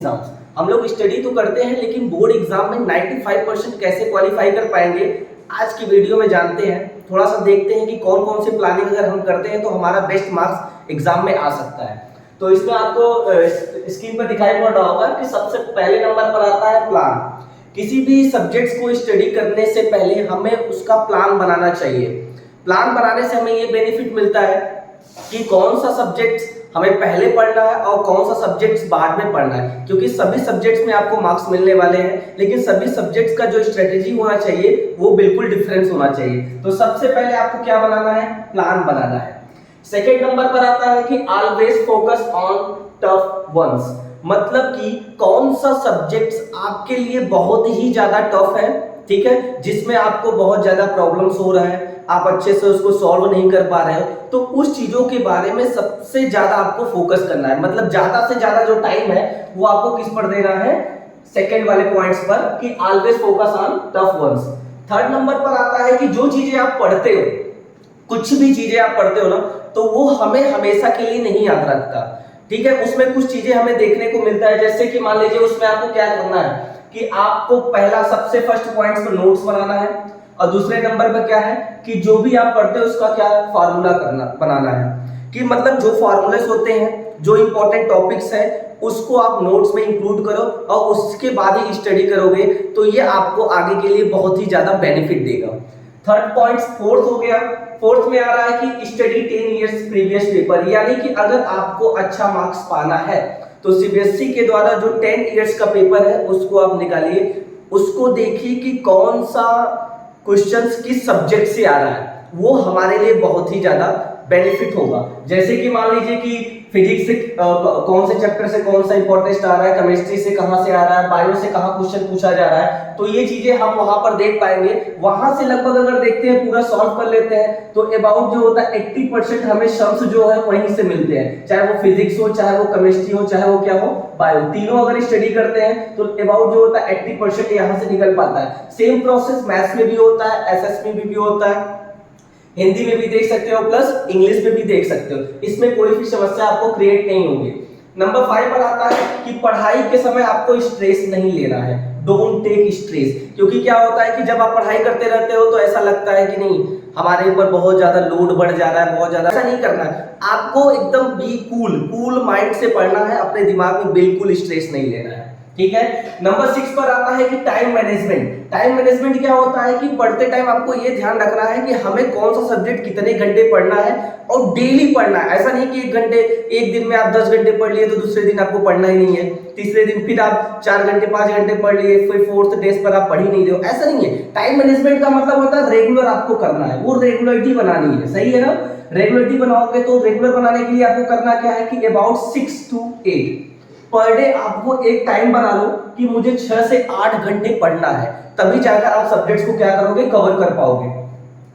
Exams हम लोग study तो करते हैं लेकिन बोर्ड एग्जाम में 95% कैसे क्वालिफाई कर पाएंगे आज की वीडियो में जानते हैं। थोड़ा सा देखते हैं कि कौन कौन से प्लानिंग अगर हम करते हैं तो हमारा बेस्ट मार्क्स एग्जाम में आ सकता है। तो इसमें आपको स्क्रीन पर दिखाई पड़ रहा होगा कि सबसे पहले नंबर पर आता है प्लान। किसी भी सब्जेक्ट्स को स्टडी करने से पहले हमें उसका प्लान बनाना चाहिए। प्लान बनाने से हमें ये बेनिफिट मिलता है कि कौन सा सब्जेक्ट हमें पहले पढ़ना है और कौन सा सब्जेक्ट्स बाद में पढ़ना है, क्योंकि सभी सब्जेक्ट्स में आपको मार्क्स मिलने वाले हैं लेकिन सभी सब्जेक्ट्स का जो स्ट्रेटेजी होना चाहिए वो बिल्कुल डिफरेंस होना चाहिए। तो सबसे पहले आपको क्या बनाना है, प्लान बनाना है। सेकेंड नंबर पर आता है कि always focus on tough ones, मतलब कि कौन सा सब्जेक्ट्स आपके लिए बहुत ही ज्यादा टफ है, ठीक है, जिसमें आपको बहुत ज्यादा प्रॉब्लम्स हो रहा है, आप अच्छे से उसको सॉल्व नहीं कर पा रहे हो, तो उस चीजों के बारे में सबसे ज्यादा आपको फोकस करना है। मतलब ज्यादा से ज्यादा जो टाइम है वो आपको किस पर देना है, सेकंड वाले पॉइंट्स पर, कि always focus on tough ones. Third number पर आता है कि जो चीजें आप पढ़ते हो, कुछ भी चीजें आप पढ़ते हो ना, तो वो हमें हमेशा के लिए नहीं याद रखता, ठीक है। उसमें कुछ चीजें हमें देखने को मिलता है, जैसे कि मान लीजिए उसमें आपको क्या करना है कि आपको पहला सबसे फर्स्ट पॉइंट्स पर नोट्स बनाना है, और दूसरे नंबर पर क्या है कि जो भी आप पढ़ते हो उसका क्या फार्मूला बनाना है, कि मतलब जो फार्मूलेस होते हैं, जो इंपॉर्टेंट टॉपिक्स है, उसको आप नोट्स में इंक्लूड करो और उसके बाद ही स्टडी करोगे तो ये आपको आगे के लिए बहुत ही ज्यादा बेनिफिट देगा। थर्ड पॉइंट फोर्थ हो गया। फोर्थ में आ रहा है कि स्टडी 10 इयर्स प्रीवियस पेपर, यानी कि अगर आपको अच्छा मार्क्स पाना है तो सीबीएसई के द्वारा जो 10 इयर्स का पेपर है उसको आप निकालिए, उसको देखिए कि कौन सा क्वेश्चंस किस सब्जेक्ट से आ रहा है, वो हमारे लिए बहुत ही ज्यादा बेनिफिट होगा। जैसे कि मान लीजिए कि फिजिक्स से कौन से चैप्टर से कौन सा इंपॉर्टेंट आ रहा है, केमिस्ट्री से कहां से आ रहा है, बायो से कहां क्वेश्चन पूछा जा रहा है, तो ये चीजें हम वहां पर देख पाएंगे। वहां से लगभग अगर देखते हैं पूरा सॉल्व कर लेते हैं तो अबाउट जो होता है 80% हमें शम्स जो है वहीं से मिलते हैं, चाहे वो फिजिक्स हो, चाहे वो केमिस्ट्री हो, चाहे वो क्या हो, बायो, तीनों अगर स्टडी करते हैं तो अबाउट जो होता है 80% यहां से निकल पाता है। सेम प्रोसेस मैथ्स में भी होता है, एसएस में भी होता है, हिंदी में भी देख सकते हो, प्लस इंग्लिश में भी देख सकते हो, इसमें कोई भी समस्या आपको क्रिएट नहीं होगी। नंबर 5 पर आता है कि पढ़ाई के समय आपको स्ट्रेस नहीं लेना है, डोंट टेक स्ट्रेस, क्योंकि क्या होता है कि जब आप पढ़ाई करते रहते हो तो ऐसा लगता है कि नहीं हमारे ऊपर बहुत ज्यादा लोड बढ़ जा रहा है, बहुत ज्यादा, ऐसा नहीं करना है। आपको एकदम बी कूल माइंड से पढ़ना है, अपने दिमाग में बिल्कुल स्ट्रेस नहीं लेना है, ठीक है। नंबर 6 पर आता है कि टाइम मैनेजमेंट। टाइम मैनेजमेंट क्या होता है कि पढ़ते टाइम आपको ये ध्यान रखना है कि हमें कौन सा सब्जेक्ट कितने घंटे पढ़ना है और डेली पढ़ना है। ऐसा नहीं कि एक दिन में आप 10 घंटे पढ़ लिए तो दूसरे दिन आपको पढ़ना ही नहीं है, तीसरे दिन फिर आप 4 घंटे 5 घंटे पढ़ लिए, फिर फोर्थ डे पर आप पढ़ ही नहीं रहे हो, ऐसा नहीं है। टाइम मैनेजमेंट का मतलब होता है रेगुलर आपको करना है, वो रेगुलरिटी बनानी है, सही है ना। रेगुलरिटी बनाओगे तो रेगुलर बनाने के लिए आपको करना क्या है कि अबाउट 6 to 8 पर डे आपको एक टाइम बना लो कि मुझे 6 से 8 घंटे पढ़ना है, तभी जाकर आप सब्जेक्ट्स को क्या करोगे, कवर कर पाओगे।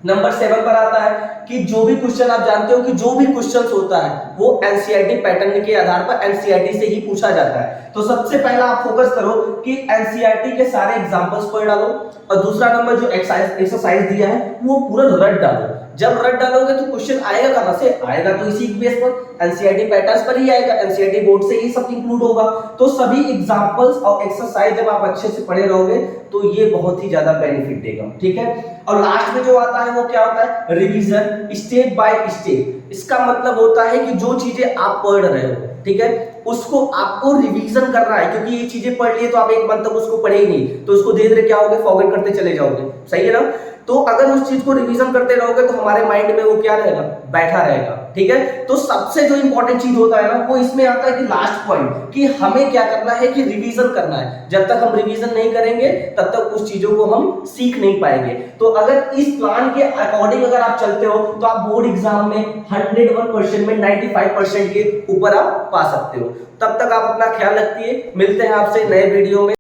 नंबर 7 पर आता है कि जो भी क्वेश्चन आप जानते हो कि जो भी क्वेश्चंस होता है वो एनसीईआरटी पैटर्न के आधार पर एनसीईआरटी से ही पूछा जाता है। तो सबसे पहला आप फोकस करो कि एनसीईआरटी के सारे एग्जांपल्स पढ़ डालो, और दूसरा नंबर जो एक्सरसाइज दिया है वो पूरा रट डालो। जब रट डालोगे तो क्वेश्चन आएगा कहां से, आएगा तो इसी बेस पर, एनसीईआरटी पैटर्न्स पर ही आएगा, एनसीईआरटी बोर्ड से ही सब इंक्लूड होगा। तो सभी एग्जांपल्स और एक्सरसाइज जब आप अच्छे से पढ़े रहोगे तो ये बहुत ही ज्यादा बेनिफिट देगा, ठीक है। और लास्ट में जो आता है वो क्या होता है, रिवीजन स्टेप बाय स्टेप। इसका मतलब होता है कि जो चीजें आप पढ़ रहे हो, ठीक है, उसको आपको रिवीजन करना है, क्योंकि ये चीजें पढ़ लिए तो आप एक मंथ तक उसको पढ़े ही नहीं, तो उसको धीरे धीरे क्या होगे, फॉरगेट करते चले जाओगे, सही है ना। तो अगर उस चीज को रिवीजन करते रहोगे तो हमारे माइंड में वो क्या रहेगा, बैठा रहेगा, ठीक है। तो सबसे जो इंपॉर्टेंट चीज होता है ना वो इसमें आता है कि लास्ट पॉइंट, कि हमें क्या करना है कि रिवीजन करना है। जब तक हम रिवीजन नहीं करेंगे तब तक उस चीजों को हम सीख नहीं पाएंगे। तो अगर इस प्लान के अकॉर्डिंग अगर आप चलते हो तो आप बोर्ड एग्जाम में 101% में 95% के ऊपर आप पा सकते हो। तब तक आप अपना ख्याल रखिए, मिलते हैं आपसे नए वीडियो में।